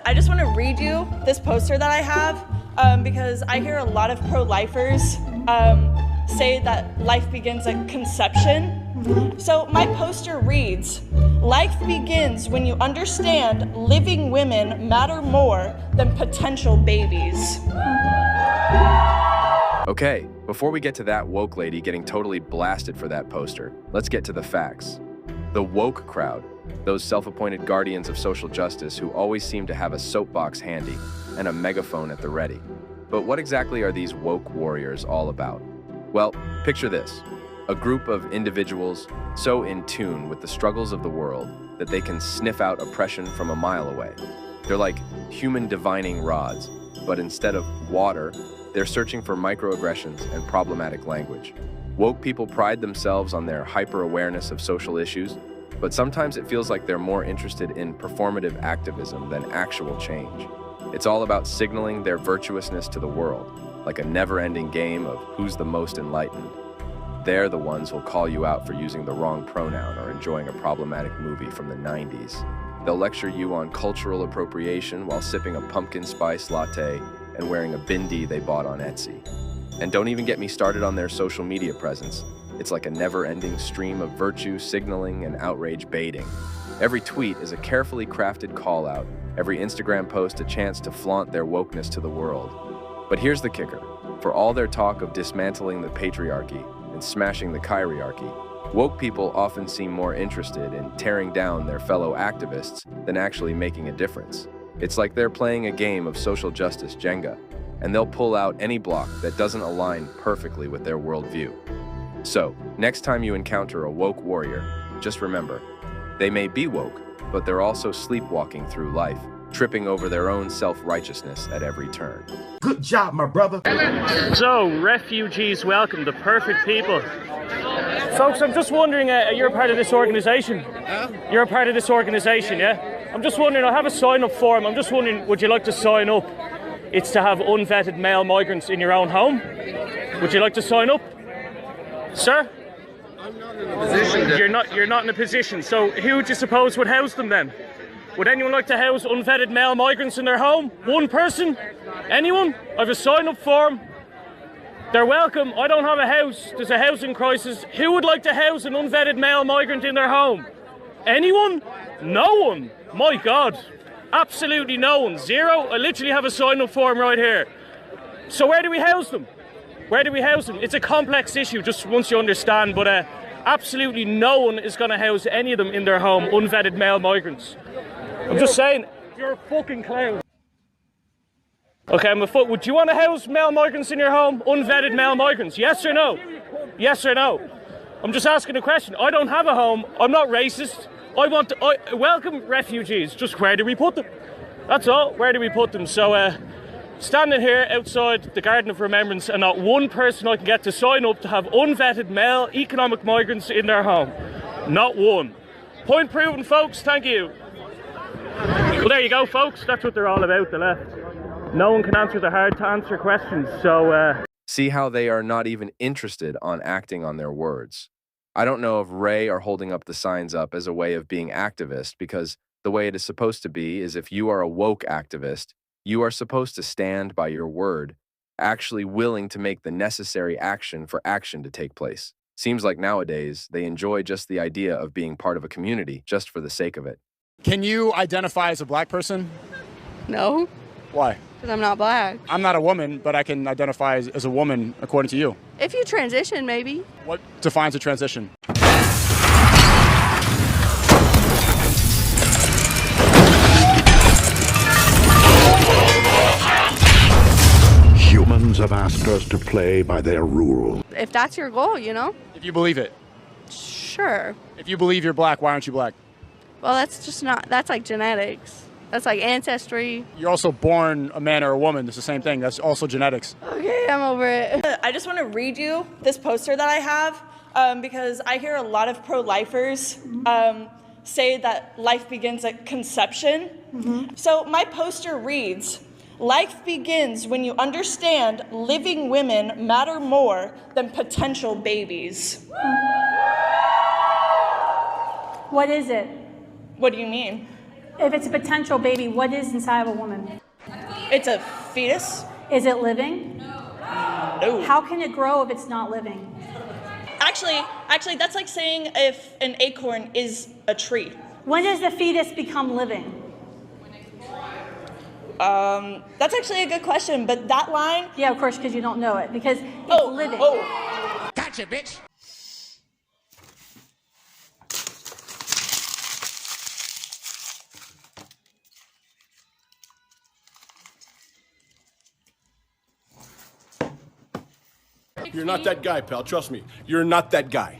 I just want to read you this poster that I have because I hear a lot of pro-lifers say that life begins at conception. So my poster reads, life begins when you understand living women matter more than potential babies. Okay, before we get to that woke lady getting totally blasted for that poster, let's get to the facts. The woke crowd, those self-appointed guardians of social justice who always seem to have a soapbox handy and a megaphone at the ready. But what exactly are these woke warriors all about? Well, picture this. A group of individuals so in tune with the struggles of the world that they can sniff out oppression from a mile away. They're like human divining rods, but instead of water, they're searching for microaggressions and problematic language. Woke people pride themselves on their hyper-awareness of social issues, but sometimes it feels like they're more interested in performative activism than actual change. It's all about signaling their virtuousness to the world, like a never-ending game of who's the most enlightened. They're the ones who'll call you out for using the wrong pronoun or enjoying a problematic movie from the 90s. They'll lecture you on cultural appropriation while sipping a pumpkin spice latte and wearing a bindi they bought on Etsy. And don't even get me started on their social media presence. It's like a never-ending stream of virtue signaling and outrage baiting. Every tweet is a carefully crafted call-out, every Instagram post a chance to flaunt their wokeness to the world. But here's the kicker. For all their talk of dismantling the patriarchy and smashing the chirarchy, woke people often seem more interested in tearing down their fellow activists than actually making a difference. It's like they're playing a game of social justice Jenga, and they'll pull out any block that doesn't align perfectly with their worldview. So, next time you encounter a woke warrior, just remember, they may be woke, but they're also sleepwalking through life, tripping over their own self-righteousness at every turn. Good job, my brother. So, refugees welcome, the perfect people. Folks, I'm just wondering, you're a part of this organisation? You're a part of this organisation, yeah? I'm just wondering, I have a sign-up form. I'm just wondering, would you like to sign up? It's to have unvetted male migrants in your own home. Would you like to sign up? Sir? I'm not in a position. You're not in a position. So who would you suppose would house them then? Would anyone like to house unvetted male migrants in their home? One person? Anyone? I have a sign-up form. They're welcome. I don't have a house. There's a housing crisis. Who would like to house an unvetted male migrant in their home? Anyone? No one. My God. Absolutely no one. Zero. I literally have a sign-up form right here. So where do we house them? Where do we house them? It's a complex issue, just once you understand, but absolutely no one is going to house any of them in their home, unvetted male migrants. I'm just saying, you're a fucking clown. Okay, would you want to house male migrants in your home? Unvetted male migrants? Yes or no? Yes or no? I'm just asking a question. I don't have a home. I'm not racist. I welcome refugees. Just where do we put them? That's all. Where do we put them? So, standing here outside the Garden of Remembrance and not one person I can get to sign up to have unvetted male economic migrants in their home. Not one. Point proven, folks. Thank you. Well, there you go, folks. That's what they're all about, the left. No one can answer the hard-to-answer questions, so... See how they are not even interested on acting on their words. I don't know if Ray are holding up the signs up as a way of being activist, because the way it is supposed to be is if you are a woke activist, you are supposed to stand by your word, actually willing to make the necessary action for action to take place. Seems like nowadays they enjoy just the idea of being part of a community just for the sake of it. Can you identify as a black person? No. Why? Because I'm not black. I'm not a woman, but I can identify as a woman according to you. If you transition, maybe. What defines a transition? Humans have asked us to play by their rules. If that's your goal, you know? If you believe it. Sure. If you believe you're black, why aren't you black? Well, that's just not, that's like genetics. That's like ancestry. You're also born a man or a woman. It's the same thing. That's also genetics. Okay, I'm over it. I just want to read you this poster that I have because I hear a lot of pro-lifers say that life begins at conception. So my poster reads, life begins when you understand living women matter more than potential babies. What is it? What do you mean? If it's a potential baby, what is inside of a woman? It's a fetus. Is it living? No. How can it grow if it's not living? Actually, that's like saying if an acorn is a tree. When does the fetus become living? That's actually a good question, but that line. Yeah, of course, because you don't know it, because it's living. Gotcha, bitch. You're not that guy, pal. Trust me. You're not that guy.